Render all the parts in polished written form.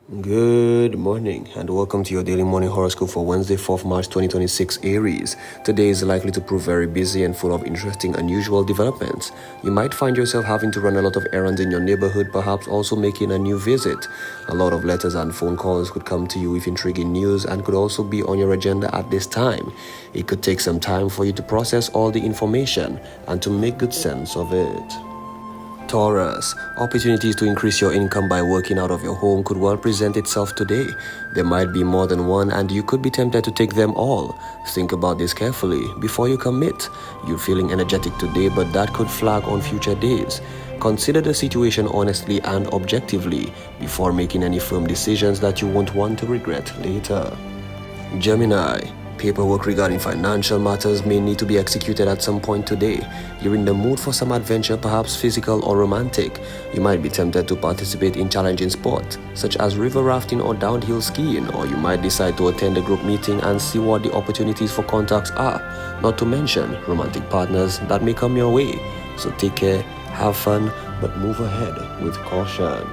Good morning and welcome to your daily morning horoscope for Wednesday, 4th March 2026 Aries. Today is likely to prove very busy and full of interesting, unusual developments. You might find yourself having to run a lot of errands in your neighborhood, perhaps also making a new visit. A lot of letters and phone calls could come to you with intriguing news and could also be on your agenda at this time. It could take some time for you to process all the information and to make good sense of it. Taurus, opportunities to increase your income by working out of your home could well present itself today. There might be more than one and you could be tempted to take them all. Think about this carefully before you commit. You're feeling energetic today, but that could flag on future days. Consider the situation honestly and objectively before making any firm decisions that you won't want to regret later. Gemini, paperwork regarding financial matters may need to be executed at some point today. You're in the mood for some adventure, perhaps physical or romantic. You might be tempted to participate in challenging sports, such as river rafting or downhill skiing, or you might decide to attend a group meeting and see what the opportunities for contacts are, not to mention romantic partners that may come your way. So take care, have fun, but move ahead with caution.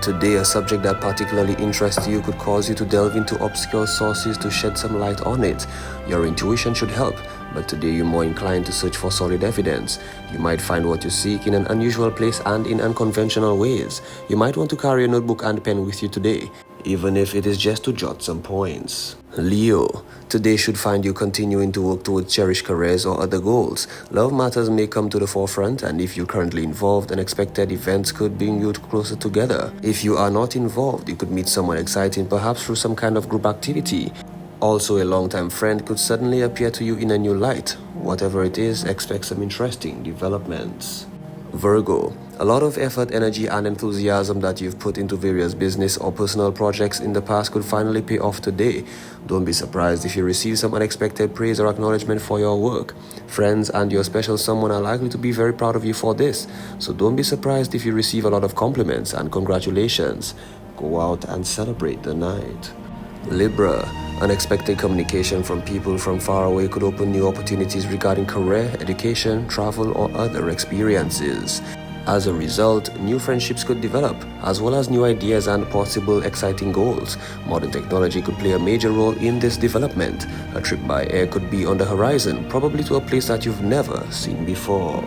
Today, a subject that particularly interests you could cause you to delve into obscure sources to shed some light on it. Your intuition should help, but today you're more inclined to search for solid evidence. You might find what you seek in an unusual place and in unconventional ways. You might want to carry a notebook and pen with you today, even if it is just to jot some points. Leo, today should find you continuing to work towards cherished careers or other goals. Love matters may come to the forefront, and if you're currently involved, unexpected events could bring you closer together. If you are not involved, you could meet someone exciting, perhaps through some kind of group activity. Also, a longtime friend could suddenly appear to you in a new light. Whatever it is, expect some interesting developments. Virgo, a lot of effort, energy, and enthusiasm that you've put into various business or personal projects in the past could finally pay off today. Don't be surprised if you receive some unexpected praise or acknowledgement for your work. Friends and your special someone are likely to be very proud of you for this, so don't be surprised if you receive a lot of compliments and congratulations. Go out and celebrate the night. Libra, unexpected communication from people from far away could open new opportunities regarding career, education, travel, or other experiences. As a result, new friendships could develop, as well as new ideas and possible exciting goals. Modern technology could play a major role in this development. A trip by air could be on the horizon, probably to a place that you've never seen before.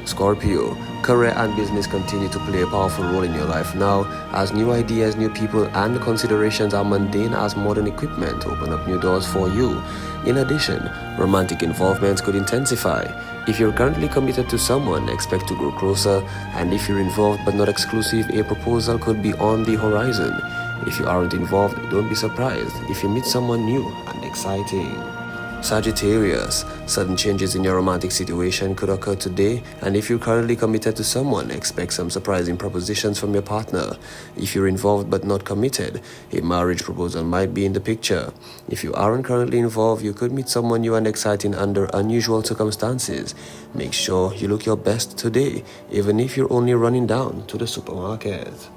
Scorpio, career and business continue to play a powerful role in your life now, as new ideas, new people, and considerations are mundane as modern equipment open up new doors for you. In addition, romantic involvements could intensify. If you're currently committed to someone, expect to grow closer, and if you're involved but not exclusive, a proposal could be on the horizon. If you aren't involved, don't be surprised if you meet someone new and exciting. Sagittarius, sudden changes in your romantic situation could occur today, and if you're currently committed to someone, expect some surprising propositions from your partner. If you're involved but not committed, a marriage proposal might be in the picture. If you aren't currently involved, you could meet someone new and exciting under unusual circumstances. Make sure you look your best today, even if you're only running down to the supermarket.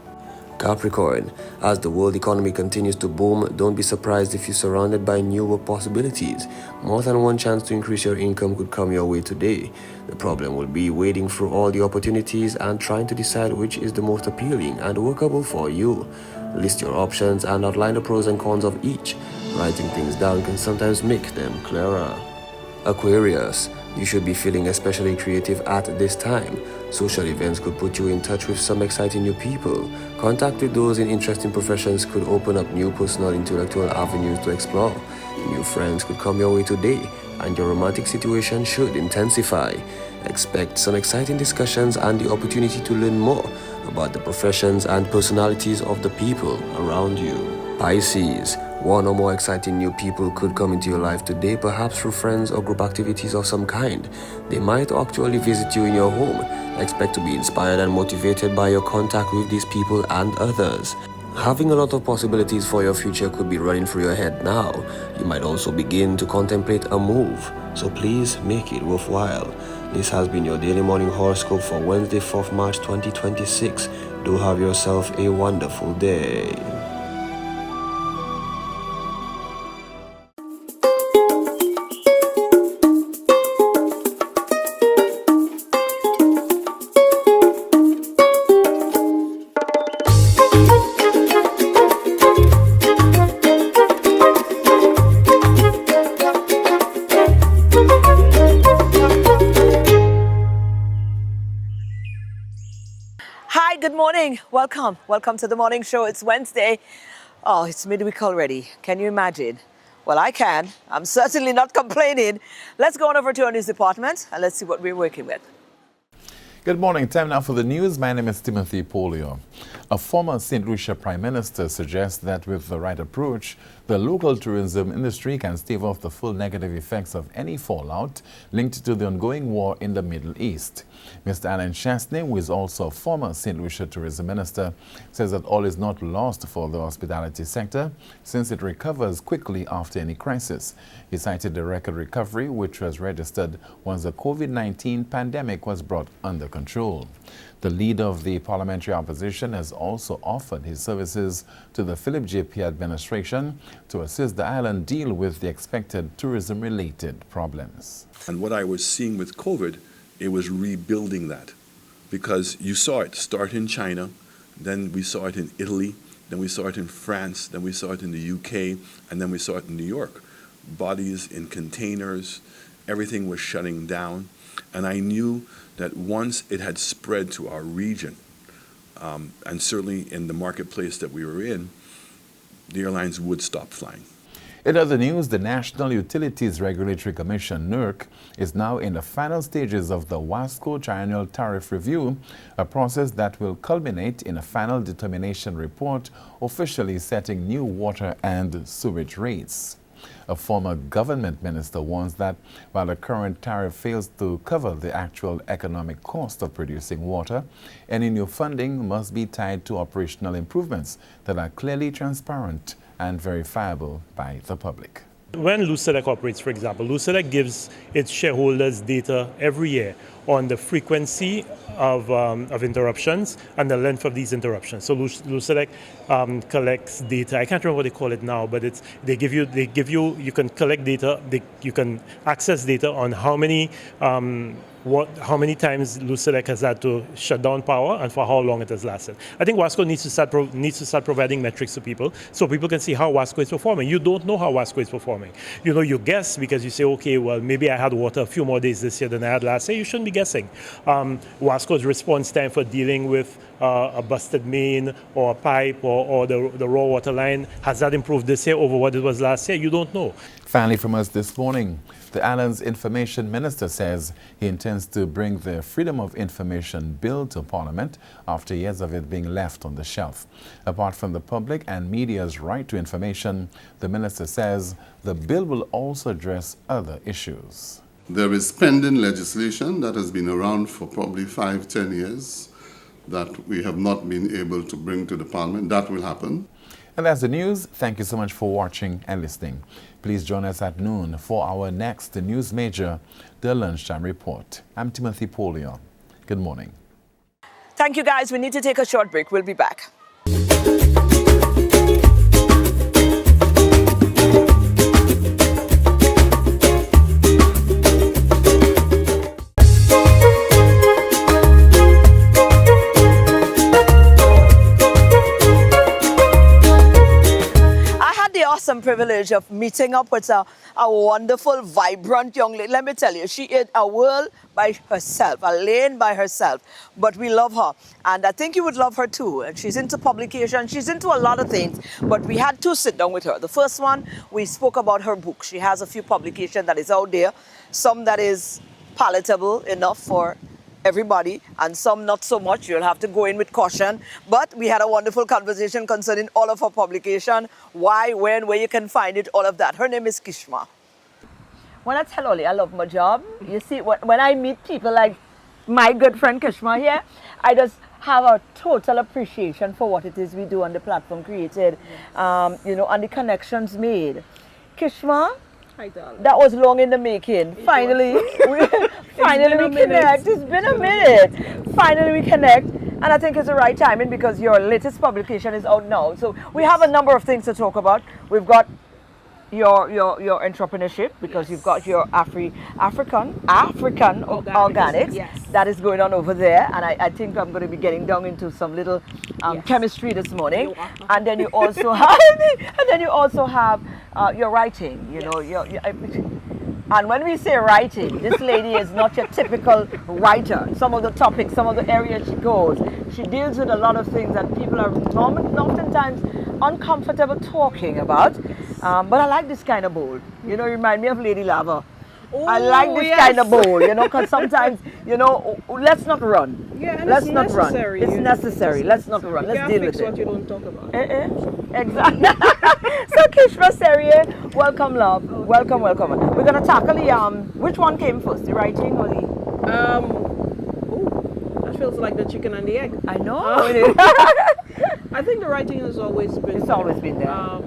Capricorn, as the world economy continues to boom, don't be surprised if you're surrounded by new work possibilities. More than one chance to increase your income could come your way today. The problem will be wading through all the opportunities and trying to decide which is the most appealing and workable for you. List your options and outline the pros and cons of each. Writing things down can sometimes make them clearer. Aquarius, you should be feeling especially creative at this time. Social events could put you in touch with some exciting new people. Contact with those in interesting professions could open up new personal intellectual avenues to explore. New friends could come your way today, and your romantic situation should intensify. Expect some exciting discussions and the opportunity to learn more about the professions and personalities of the people around you. Pisces, one or more exciting new people could come into your life today, perhaps through friends or group activities of some kind. They might actually visit you in your home. Expect to be inspired and motivated by your contact with these people and others. Having a lot of possibilities for your future could be running through your head now. You might also begin to contemplate a move, so please make it worthwhile. This has been your daily morning horoscope for Wednesday, 4th March 2026. Do have yourself a wonderful day. morning. Welcome. Welcome to the morning show. It's Wednesday. Oh, it's midweek already. Can you imagine? Well, I can. I'm certainly not complaining. Let's go on over to our news department and let's see what we're working with. Good morning. Time now for the news. My name is Timothy Polio. A former St. Lucia Prime Minister suggests that with the right approach, the local tourism industry can stave off the full negative effects of any fallout linked to the ongoing war in the Middle East. Mr. Alan Chesney, who is also a former St. Lucia Tourism Minister, says that all is not lost for the hospitality sector since it recovers quickly after any crisis. He cited the record recovery which was registered once the COVID-19 pandemic was brought under control. The leader of the parliamentary opposition has also offered his services to the Philip JP administration to assist the island deal with the expected tourism-related problems. And what I was seeing with COVID, it was rebuilding that. Because you saw it start in China, then we saw it in Italy, then we saw it in France, then we saw it in the UK, and then we saw it in New York. Bodies in containers, everything was shutting down. And I knew that once it had spread to our region, and certainly in the marketplace that we were in, the airlines would stop flying. In other news, the National Utilities Regulatory Commission, NERC, is now in the final stages of the WASCO Triennial Tariff Review, a process that will culminate in a final determination report officially setting new water and sewage rates. A former government minister warns that while the current tariff fails to cover the actual economic cost of producing water, any new funding must be tied to operational improvements that are clearly transparent and verifiable by the public. When Wholistic operates, for example, Wholistic gives its shareholders data every year on the frequency of interruptions and the length of these interruptions. So Wholistic collects data. I can't remember what they call it now, but they give you you can collect data. You can access data on how many times Wholistic has had to shut down power and for how long it has lasted. I think WASCO needs to start providing metrics to people so people can see how WASCO is performing. You don't know how WASCO is performing. You know, you guess because you say, okay, well, maybe I had water a few more days this year than I had last year. You shouldn't be guessing. WASCO's response time for dealing with a busted main or a pipe or the raw water line, has that improved this year over what it was last year? You don't know. Finally from us this morning, the island's information minister says he intends to bring the Freedom of Information Bill to Parliament after years of it being left on the shelf. Apart from the public and media's right to information, the minister says the bill will also address other issues. There is pending legislation that has been around for probably 5-10 years that we have not been able to bring to the Parliament. That will happen. And that's the news. Thank you so much for watching and listening. Please join us at noon for our next news major, the Lunchtime Report. I'm Timothy Polio. Good morning. Thank you, guys. We need to take a short break. We'll be back. Awesome privilege of meeting up with a wonderful, vibrant young lady. Let me tell you, she is a world by herself, a lane by herself, but we love her. And I think you would love her too. And she's into publication, she's into a lot of things, but we had to sit down with her. The first one, we spoke about her book. She has a few publications that is out there, some that is palatable enough for everybody, and some not so much. You'll have to go in with caution. But we had a wonderful conversation concerning all of her publication, why, when, where you can find it, all of that. Her name is Kishma. When I tell Oli I love my job, you see, when I meet people like my good friend Kishma here, I just have a total appreciation for what it is we do on the platform created, you know, and the connections made. Kishma, Hi, darling. that was long in the making. Finally, we connect. It's been a minute. Finally, we connect. And I think it's the right timing because your latest publication is out now. So we have a number of things to talk about. We've got your entrepreneurship because you've got your African organics that is going on over there. And I think I'm going to be getting down into some little chemistry this morning. And then you also have, your writing. You know, And when we say writing, this lady is not your typical writer. Some of the topics, some of the areas she goes, she deals with a lot of things that people are oftentimes uncomfortable talking about. But I like this kind of bold. You know, remind me of Lady Lava. I like this kind of bowl, you know, because sometimes, you know, let's not run. Yeah, and let's it's not run. necessary. It's necessary. Let's not run. You Let's can't deal fix with what it. you don't talk about. Exactly. So Kishma Serieux, welcome, love. Welcome, welcome. We're gonna tackle the which one came first, the writing or the? That feels like the chicken and the egg. I know. I think the writing has always been. It's always been there.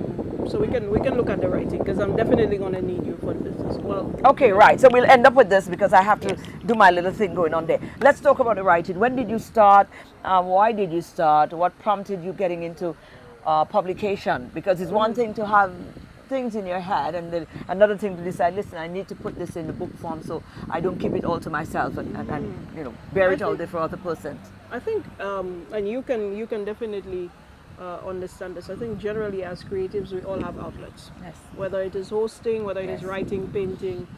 So we can look at the writing because I'm definitely gonna need you for the business. Well. Okay, right. So we'll end up with this because I have to do my little thing going on there. Let's talk about the writing. When did you start? Why did you start? What prompted you getting into publication? Because it's one thing to have things in your head and then another thing to decide, listen, I need to put this in the book form so I don't keep it all to myself and you know, bear it all there for other persons. I think, and you can definitely understand this. I think generally as creatives, we all have outlets. Yes. Whether it is hosting, whether it is Yes. writing, painting.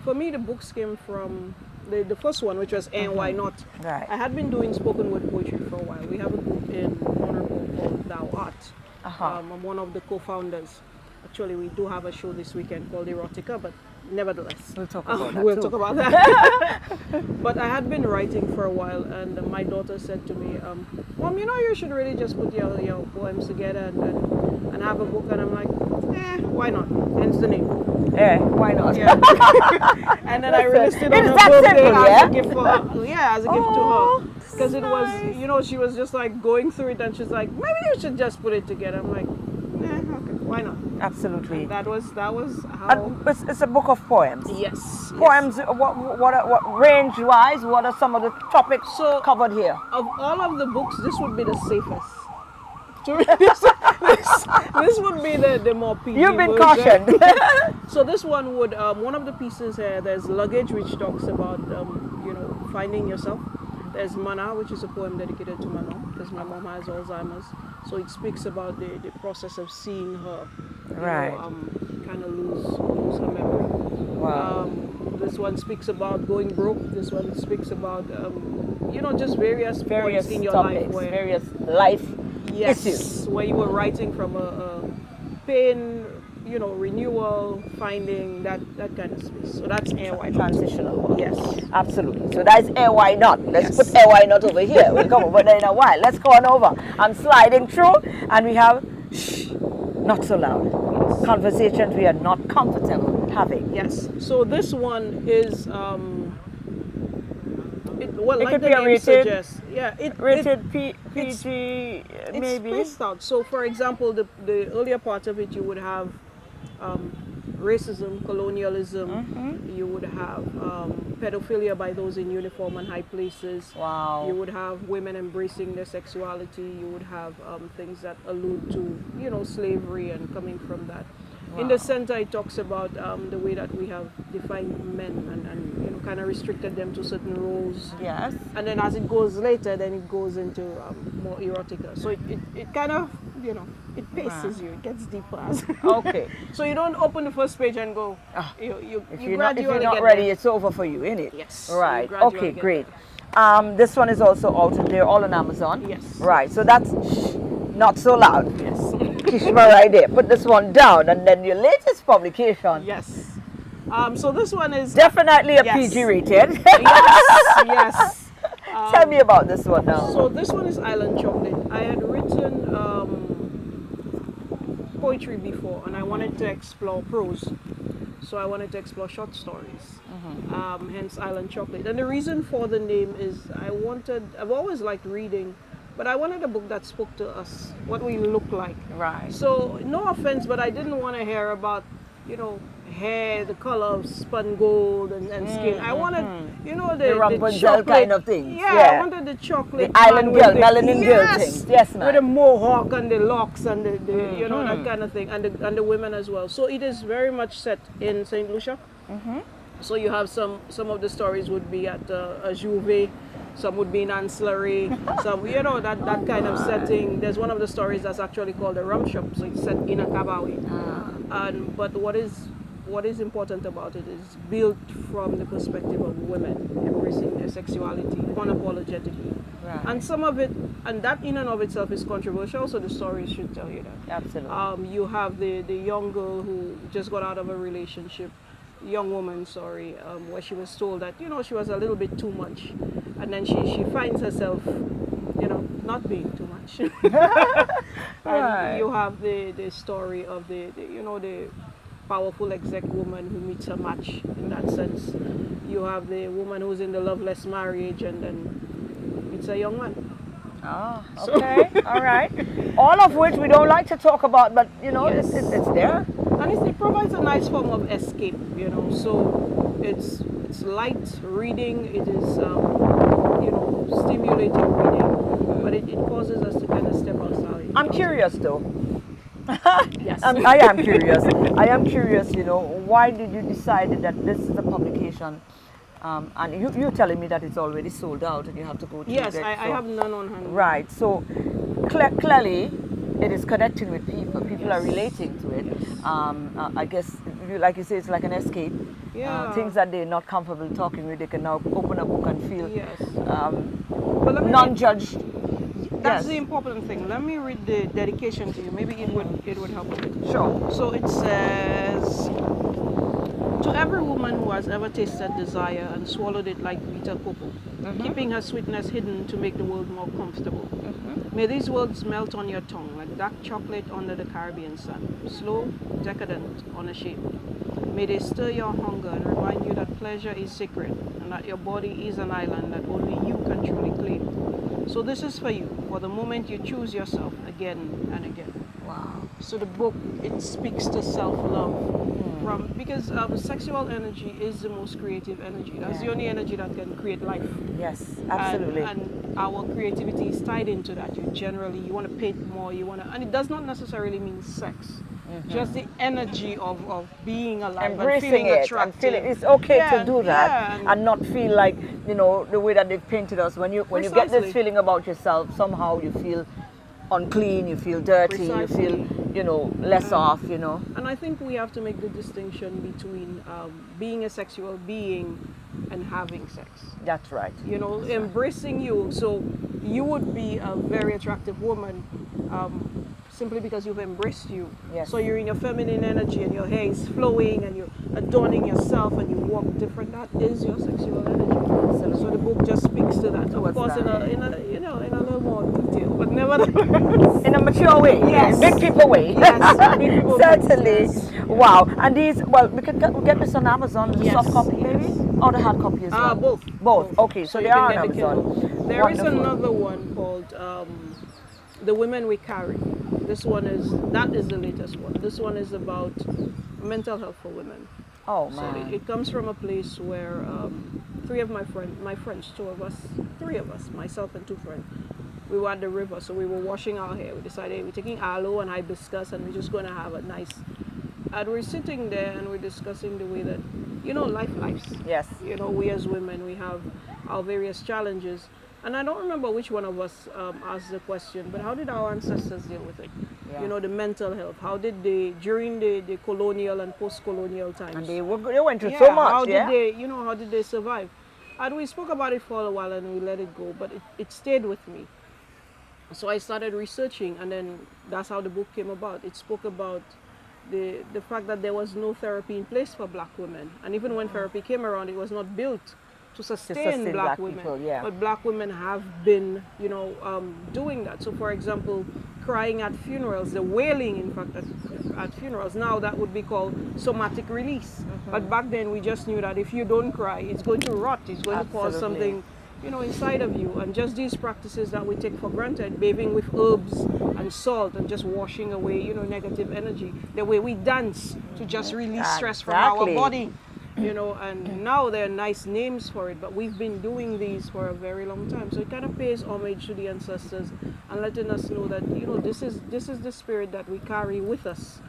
For me, the books came from the first one, which was And Why Not. Right. I had been doing spoken word poetry for a while. We have a group in Honorable called Thou Art. I'm one of the co-founders. Actually, we do have a show this weekend called Erotica, but nevertheless, We'll talk about that we'll too. talk about that. But I had been writing for a while, and my daughter said to me, Mom, you know, you should really just put your poems together and have a book. And I'm like, why not? Hence the name. Yeah, why not? Yeah. And then I released it on It's her that birthday simple, as yeah? a gift for her. Yeah, as a gift to Oh, her. Because it was, you know, she was just like going through it and she's like, maybe you should just put it together. I'm like, okay, why not? Absolutely. That was how. It's a book of poems. Yes. Poems. What range-wise? What are some of the topics covered here? Of all of the books, this would be the safest. This would be the more PG You've been version. cautioned. So this one would, one of the pieces here, there's Luggage, which talks about, you know, finding yourself. There's Mana, which is a poem dedicated to my mom, because my mom has Alzheimer's. So it speaks about the process of seeing her, Right. kind of lose her memory. Wow. This one speaks about going broke. This one speaks about, you know, just various points in your topics, life where various life yes, issues. where you were writing from a pain, you know, renewal, finding that kind of space. So that's AY transitional. Yes. Absolutely. So that's AY not. Let's Yes. put AY not over here. We'll come over there in a while. Let's go on over. I'm sliding through and we have not so loud. Conversations we are not comfortable having. Yes. So this one is well, It like could the be a name rated- suggests. Yeah, Rated it's PG it's maybe. spaced out. So for example, the earlier part of it, you would have racism, colonialism. Mm-hmm. You would have pedophilia by those in uniform and high places. Wow. You would have women embracing their sexuality. You would have things that allude to, you know, slavery and coming from that. In the center, it talks about the way that we have defined men and you know, kind of restricted them to certain roles. Yes. And then as it goes later, then it goes into more erotica. So it kind of, you know, it paces you. It gets deeper. Okay. So you don't open the first page and go, you If you you're not gradually ready, get there. it's over for you, isn't it? Yes. Right. You gradually Okay, get great. This one is also out and they're all on Amazon. Yes. Right. So that's not so loud. Yes. Kishma right there. Put this one down and then your latest publication. Yes. So this one is Definitely a Yes. PG rated. yes. Tell me about this one now. So this one is Island Chocolate. I had written poetry before, and I wanted to explore prose. So I wanted to explore short stories. Hence Island Chocolate. And the reason for the name is I've always liked reading, but I wanted a book that spoke to us, what we look like. Right. So no offense, but I didn't want to hear about, you know, hair, the color of spun gold and skin. I wanted, you know, the Rapunzel chocolate kind of things. Yeah, Yeah. I wanted the chocolate. The island man girl, with melanin girl yes, things. Yes, ma'am. with the mohawk and the locks and the you know, that kind of thing, and the women as well. So it is very much set in St. Lucia. So you have some of the stories would be at a Juve. Some would be in ancillary, some, you know, that kind of setting. There's one of the stories that's actually called the Rum Shop, so it's set in a cabaret. But what is what is important about it is built from the perspective of women embracing their sexuality unapologetically. Right. And some of it, and that in and of itself is controversial, so the stories should tell you that. Absolutely. You have the young girl who just got out of a relationship, young woman, sorry, where she was told that, you know, she was a little bit too much. And then she finds herself, you know, not being too much. And Right. you have the story of the powerful exec woman who meets her match in that sense. You have the woman who's in the loveless marriage and then meets a young man. Ah, okay, all right. All of which we don't like to talk about, but you know, Yes. it's there. And it provides a nice form of escape, you know. So it's light reading, it is stimulating reading, but it causes us to kind of step outside. I'm curious though. Yes. I am curious. I am curious, you know, why did you decide that this is a publication? And you're telling me that it's already sold out and you have to go to Yes, it. I have none on hand. Right, so clearly it is connecting with people. People are relating to it. I guess, like you say, it's like an escape. Yeah. Things that they're not comfortable talking with, they can now open a book and feel Yes. But let me non-judged. That's Yes. the important thing. Let me read the dedication to you. Maybe it would help a bit. Sure. So it says, to every woman who has ever tasted desire and swallowed it like bitter cocoa, keeping her sweetness hidden to make the world more comfortable. May these words melt on your tongue like dark chocolate under the Caribbean sun, slow, decadent, unashamed. May they stir your hunger and remind you that pleasure is sacred and that your body is an island that only you can truly claim. So this is for you, for the moment you choose yourself again and again. Wow. So the book, it speaks to self-love. Because sexual energy is the most creative energy. That's the only energy that can create life. Yes, absolutely. And our creativity is tied into that. You want to paint more, and it does not necessarily mean sex. Just the energy of being alive Embracing and feeling it attractive. and feeling it's okay Yeah, to do that yeah, and not feel like, you know, the way that they've painted us. When you get this Precisely. feeling about yourself, somehow you feel unclean, you feel dirty, you Precisely. feel, you know, less off, you know. And I think we have to make the distinction between being a sexual being and having sex. That's right. You know, embracing you. So you would be a very attractive woman simply because you've embraced you. Yes. So you're in your feminine energy and your hair is flowing and you're adorning yourself and you walk different. That is your sexual energy. So the book just speaks to that. Of course, in a little more detail, but nevertheless. In a mature way, Yes. big people way. Yes, big people Certainly. yes. Wow. And these, well, we can get this on Amazon, the Yes. soft copy maybe? Or the hard copy as well? Both. Both. Okay, so they you can are on get the Amazon. Kindle. There is Wonderful. another one called The Women We Carry. That is the latest one. This one is about mental health for women. Oh, So man. it comes from a place where three of my friends, three of us, myself and two friends, we were at the river, so we were washing our hair. We decided we're taking aloe and hibiscus and we're just going to have a nice... And we're sitting there and we're discussing the way that, you know, lives. Yes. You know, we as women, we have our various challenges. And I don't remember which one of us asked the question, but how did our ancestors deal with it? Yeah. You know, the mental health. How did they, during the colonial and post-colonial times? And they went through so much, how did they survive? And we spoke about it for a while and we let it go, but it stayed with me. So I started researching, and then that's how the book came about. It spoke about the fact that there was no therapy in place for black women. And even when therapy came around, it was not built to sustain black women. people, yeah. But black women have been, doing that. So for example, crying at funerals, the wailing, in fact, at funerals, now that would be called somatic release. But back then we just knew that if you don't cry, it's going to rot, it's going to cause Absolutely. something, inside of you. And just these practices that we take for granted, bathing with herbs and salt and just washing away, negative energy. The way we dance to just release stress from our Exactly. body. And now there are nice names for it, but we've been doing these for a very long time. So it kind of pays homage to the ancestors and letting us know that, this is the spirit that we carry with us.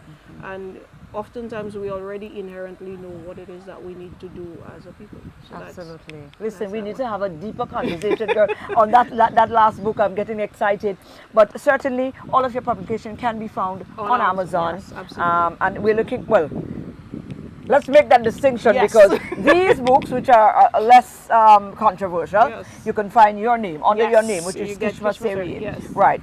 And oftentimes we already inherently know what it is that we need to do as a people. So Absolutely. Listen, that's we that need one. to have a deeper conversation, girl, on that last book. I'm getting excited. But certainly, all of your publication can be found on Amazon. Yes, absolutely. And we're looking, well, Let's make that distinction Yes. because these books, which are less controversial, Yes. you can find your name, under your Yes. name, which You is get Kishma Kishma Serieux, Serieux. yes. Right.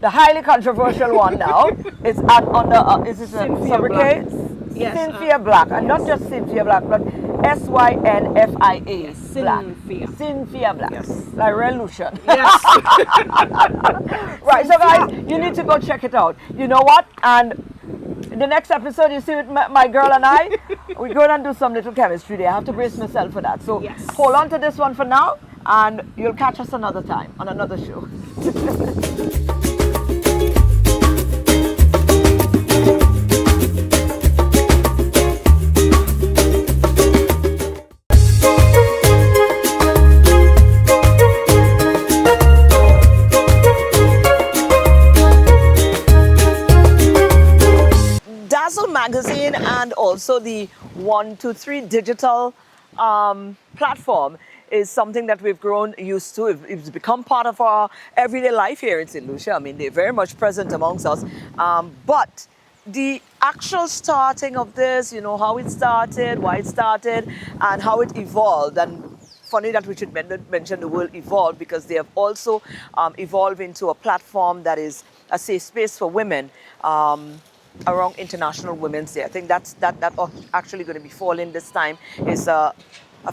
The highly controversial one now is under, is it a Cynthia sobriquet? Yes, Cynthia Black. And not just Cynthia Black, but Synfia. Yes, Black. Cynthia. Cynthia Black. Yes. Like Revolution. Yes. Right, so guys, you need to go check it out. You know what? And in the next episode, you see with my girl and I, we're going to do some little chemistry there. I have to brace myself for that. So Yes. hold on to this one for now, and you'll catch us another time on another show. Dazzle magazine and also the 123 digital platform is something that we've grown used to. It's become part of our everyday life here in St. Lucia. I mean, they're very much present amongst us. But the actual starting of this, you know, how it started, why it started, and how it evolved. And funny that we should mention the word evolved because they have also evolved into a platform that is a safe space for women. Around International Women's Day. I think that's actually going to be falling this time is a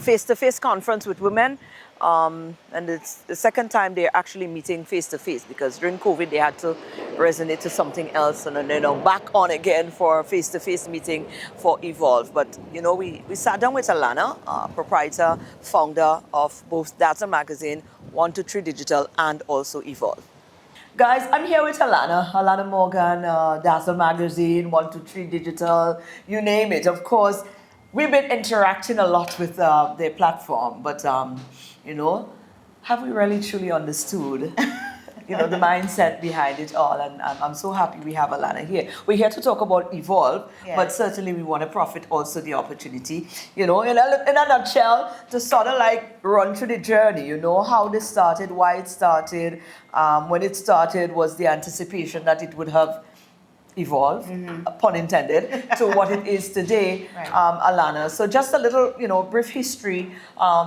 face-to-face conference with women, and it's the second time they're actually meeting face-to-face because during COVID they had to resonate to something else and then back on again for a face-to-face meeting for Evolve. But you know, we sat down with Alana, proprietor, founder of both Dazzle Magazine, 123 Digital, and also Evolve. Guys, I'm here with Alana Morgan, Dazzle Magazine, 123 Digital, you name it. Of course, we've been interacting a lot with their platform, but, you know, have we really truly understood, you know, the mindset behind it all? And I'm so happy we have Alana here. We're here to talk about Evolve, but certainly we want to profit also the opportunity, you know, in a nutshell, to sort of like run through the journey, you know, how this started, why it started. When it started was the anticipation that it would have evolved, pun intended, to what it is today, Alana. So just a little, you know, brief history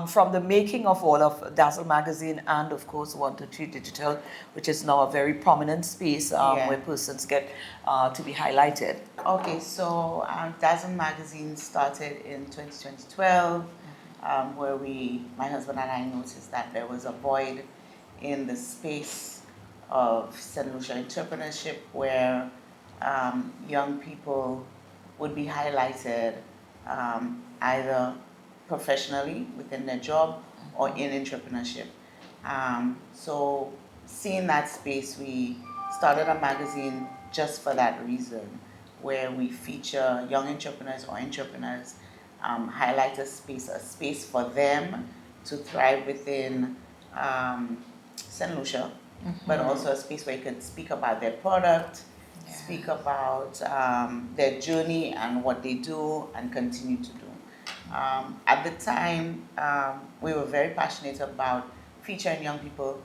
from the making of all of Dazzle Magazine and, of course, 123 Digital, which is now a very prominent space where persons get to be highlighted. Okay, so Dazzle Magazine started in 2012, where my husband and I noticed that there was a void in the space of St. Lucia entrepreneurship where young people would be highlighted either professionally within their job or in entrepreneurship. So seeing that space, we started a magazine just for that reason, where we feature young entrepreneurs or entrepreneurs, highlight a space for them to thrive within St. Lucia, but also a space where you can speak about their product, speak about their journey and what they do and continue to do. At the time, we were very passionate about featuring young people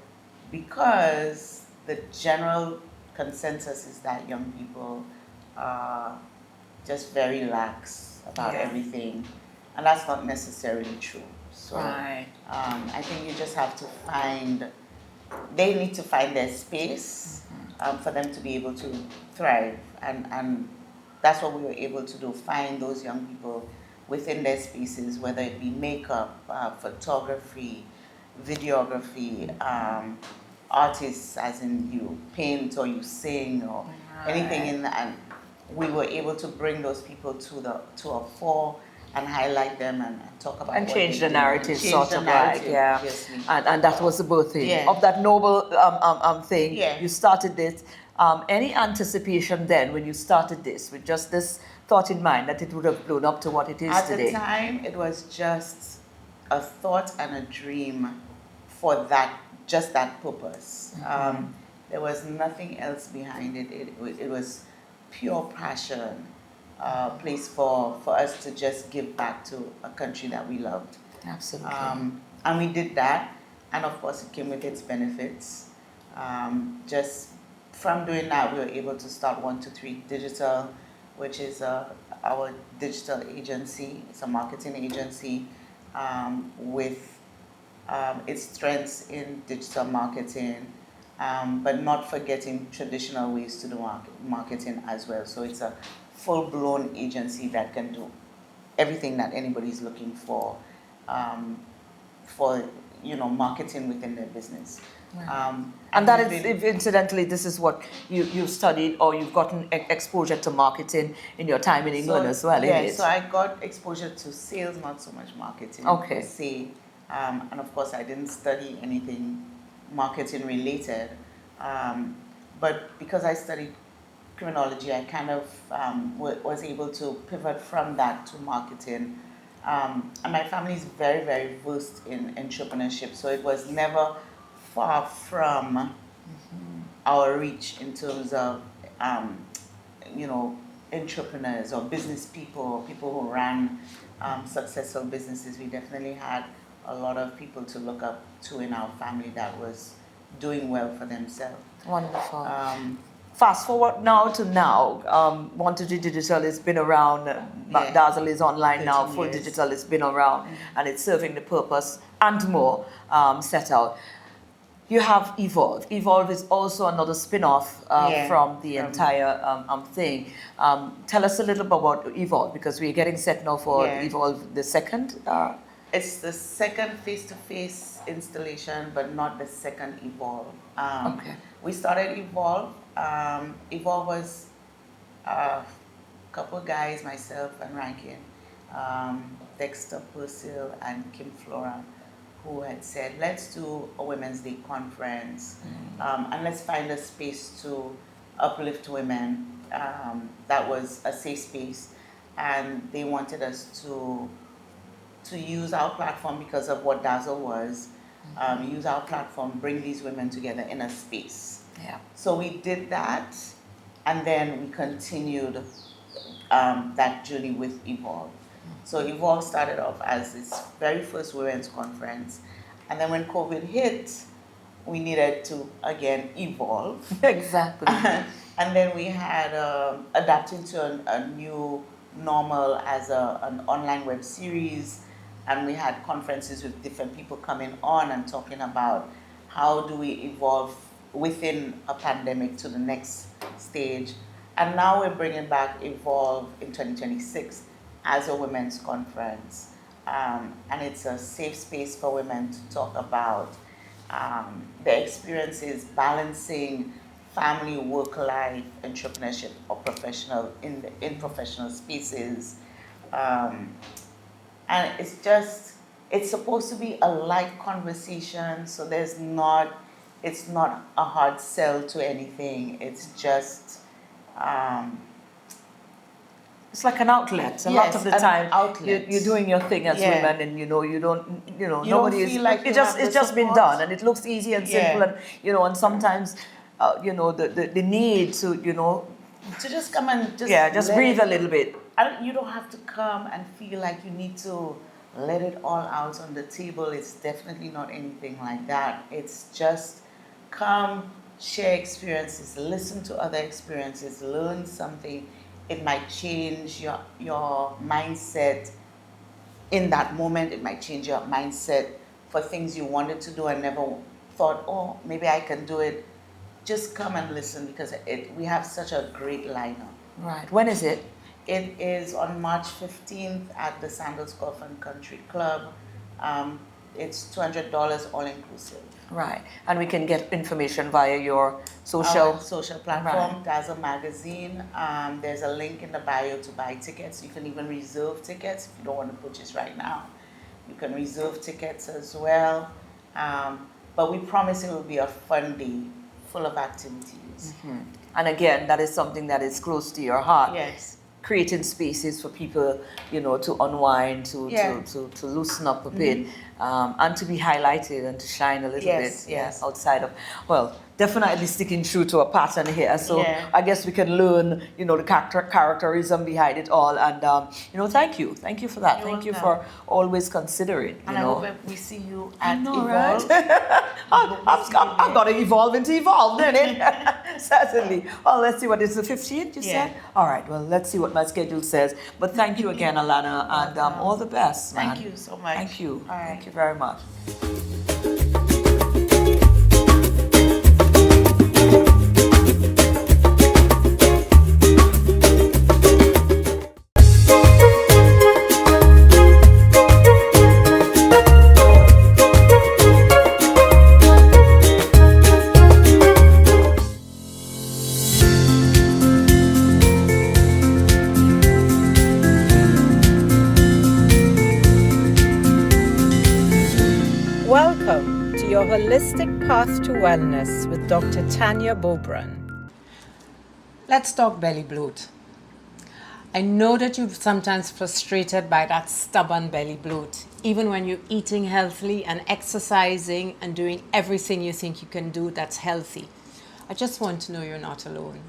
because the general consensus is that young people are just very lax about everything, and that's not necessarily true. So I think you just have to they need to find their space for them to be able to thrive, and that's what we were able to do, find those young people within their spaces, whether it be makeup, photography, videography, artists as in you paint or you sing or anything in that, and we were able to bring those people to a fore and highlight them and talk about and what change they the do. narrative, Change sort the of narrative, like, yes, and that was the birthing of that noble thing. You started this. Any anticipation then when you started this with just this thought in mind that it would have blown up to what it is today? At the time, it was just a thought and a dream for just that purpose. There was nothing else behind it. It was pure passion. Place for us to just give back to a country that we loved. Absolutely. And we did that, and of course it came with its benefits. Just from doing that, we were able to start 123 Digital, which is our digital agency. It's a marketing agency with its strengths in digital marketing, but not forgetting traditional ways to do marketing as well. So it's a full-blown agency that can do everything that anybody's looking for marketing within their business. And that is, incidentally, this is what you've studied, or you've gotten exposure to marketing in your time in England as well, isn't it? So I got exposure to sales, not so much marketing. Okay. Per se. And of course, I didn't study anything marketing related. But because I studied criminology, I kind of was able to pivot from that to marketing. And my family is very, very versed in entrepreneurship, so it was never far from our reach in terms of, entrepreneurs or business people who ran successful businesses. We definitely had a lot of people to look up to in our family that was doing well for themselves. Wonderful. Fast forward now to now. Want to Do Digital has been around. Dazzle is online now. Full years. Digital has been around, and it's serving the purpose and more set out. You have Evolve. Evolve is also another spin-off from the entire thing. Tell us a little bit about Evolve, because we're getting set now for Evolve the second. It's the second face-to-face installation, but not the second Evolve. Okay. We started Evolve. Evolve was a couple guys, myself and Rankin, Dexter Purcell and Kim Flora, who had said, let's do a Women's Day conference, and let's find a space to uplift women. That was a safe space, and they wanted us to use our platform because of what Dazzle was, use our platform, bring these women together in a space. Yeah. So we did that, and then we continued that journey with Evolve. So Evolve started off as its very first women's conference, and then when COVID hit, we needed to again evolve. Exactly. And then we had adapting to a new normal as an online web series, and we had conferences with different people coming on and talking about how do we evolve within a pandemic to the next stage. And now we're bringing back Evolve in 2026 as a women's conference. And it's a safe space for women to talk about their experiences balancing family, work life, entrepreneurship, or in professional spaces. And it's supposed to be a light conversation, so it's not a hard sell to anything. It's just it's like an outlet. A lot of the time, you're doing your thing as women, and nobody is. Like it's just been done, and it looks easy and simple, and and sometimes, the need to to just come and just breathe a little bit. You don't have to come and feel like you need to let it all out on the table. It's definitely not anything like that. It's just come, share experiences, listen to other experiences, learn something. It might change your mindset in that moment. It might change your mindset for things you wanted to do and never thought, oh, maybe I can do it. Just come and listen, because we have such a great lineup. Right. When is it? It is on March 15th at the Sandals Golf and Country Club. It's $200 all inclusive. Right. And we can get information via your social platform, Dazzle Magazine. There's a link in the bio to buy tickets. You can even reserve tickets if you don't want to purchase right now. You can reserve tickets as well. But we promise it will be a fun day, full of activities. Mm-hmm. And again, that is something that is close to your heart. Yes. Creating spaces for people, to unwind, to loosen up a bit, and to be highlighted and to shine a little bit outside of. Well, definitely sticking true to a pattern here. So Yeah. I guess we can learn, the characterism behind it all. And thank you for that. You're Thank you welcome. for always considering. And I hope we see you at know, Evolve. right? I've got to evolve into evolve, don't it? Certainly. Well, let's see what is the 15th, you Yeah. said? All right, well, let's see what my schedule says. But thank you again, Alana, and all the best, man. Thank you so much. Thank you. All right. Thank you very much. Welcome to your Holistic Path to Wellness with Dr. Tanya Bobran. Let's talk belly bloat. I know that you're sometimes frustrated by that stubborn belly bloat, even when you're eating healthily and exercising and doing everything you think you can do that's healthy. I just want to know you're not alone.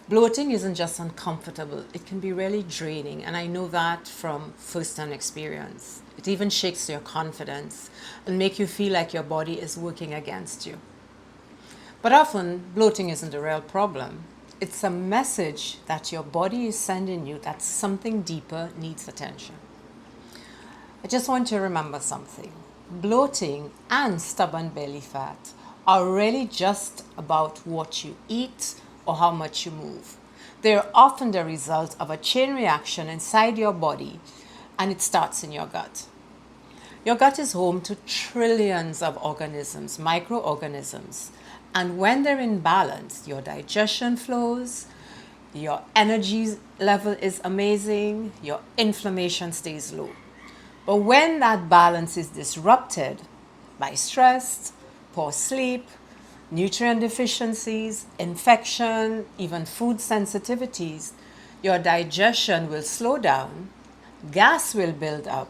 Bloating isn't just uncomfortable, it can be really draining, and I know that from first-hand experience. It even shakes your confidence and make you feel like your body is working against you. But often, bloating isn't the real problem. It's a message that your body is sending you that something deeper needs attention. I just want you to remember something. Bloating and stubborn belly fat are really just about what you eat or how much you move. They're often the result of a chain reaction inside your body, and it starts in your gut. Your gut is home to trillions of organisms, microorganisms, and when they're in balance, your digestion flows, your energy level is amazing, your inflammation stays low. But when that balance is disrupted by stress, poor sleep, nutrient deficiencies, infection, even food sensitivities, your digestion will slow down, gas will build up,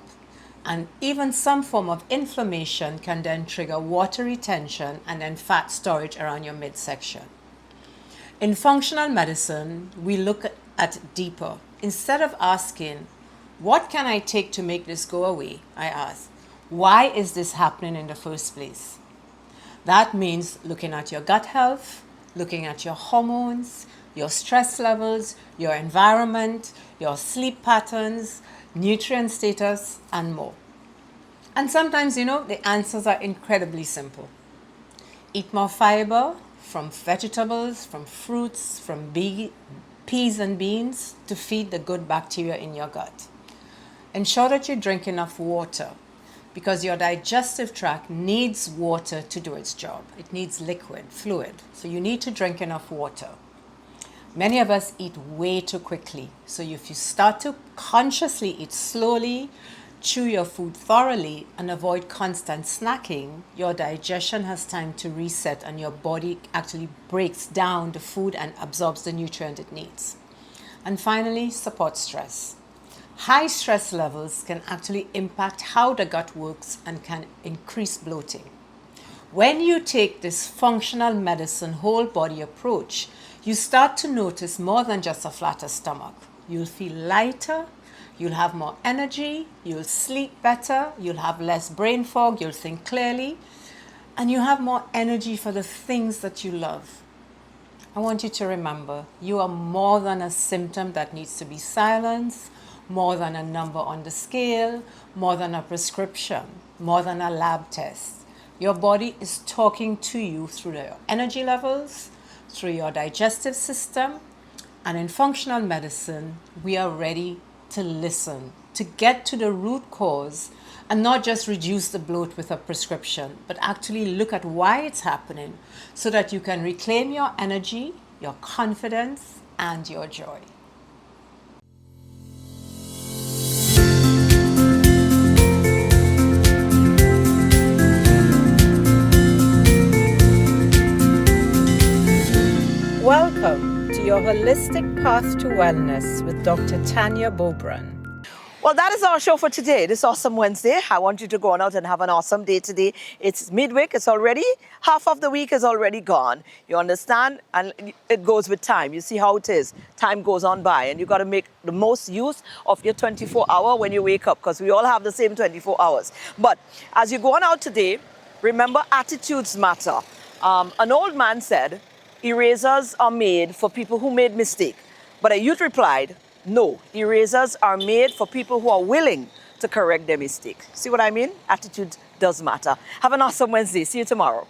and even some form of inflammation can then trigger water retention and then fat storage around your midsection. In functional medicine, we look at deeper. Instead of asking, what can I take to make this go away? I ask, why is this happening in the first place? That means looking at your gut health, looking at your hormones, your stress levels, your environment, your sleep patterns, nutrient status, and more. And sometimes, the answers are incredibly simple. Eat more fiber from vegetables, from fruits, from peas and beans to feed the good bacteria in your gut. Ensure that you drink enough water because your digestive tract needs water to do its job. It needs liquid, fluid. So you need to drink enough water. Many of us eat way too quickly. So if you start to consciously eat slowly, chew your food thoroughly, and avoid constant snacking, your digestion has time to reset and your body actually breaks down the food and absorbs the nutrient it needs. And finally, support stress. High stress levels can actually impact how the gut works and can increase bloating. When you take this functional medicine whole body approach, you start to notice more than just a flatter stomach. You'll feel lighter, you'll have more energy, you'll sleep better, you'll have less brain fog, you'll think clearly, and you have more energy for the things that you love. I want you to remember, you are more than a symptom that needs to be silenced, more than a number on the scale, more than a prescription, more than a lab test. Your body is talking to you through your energy levels, through your digestive system, and in functional medicine, we are ready to listen, to get to the root cause and not just reduce the bloat with a prescription, but actually look at why it's happening so that you can reclaim your energy, your confidence, and your joy. Welcome to your Holistic Path to Wellness with Dr. Tanya Bobran. Well, that is our show for today, this Awesome Wednesday. I want you to go on out and have an awesome day today. It's midweek. It's already, half of the week is already gone. You understand? And it goes with time. You see how it is. Time goes on by, and you got to make the most use of your 24-hour when you wake up, because we all have the same 24 hours. But as you go on out today, remember, attitudes matter. An old man said, erasers are made for people who made mistake. But a youth replied, no, erasers are made for people who are willing to correct their mistake. See what I mean? Attitude does matter. Have an awesome Wednesday. See you tomorrow.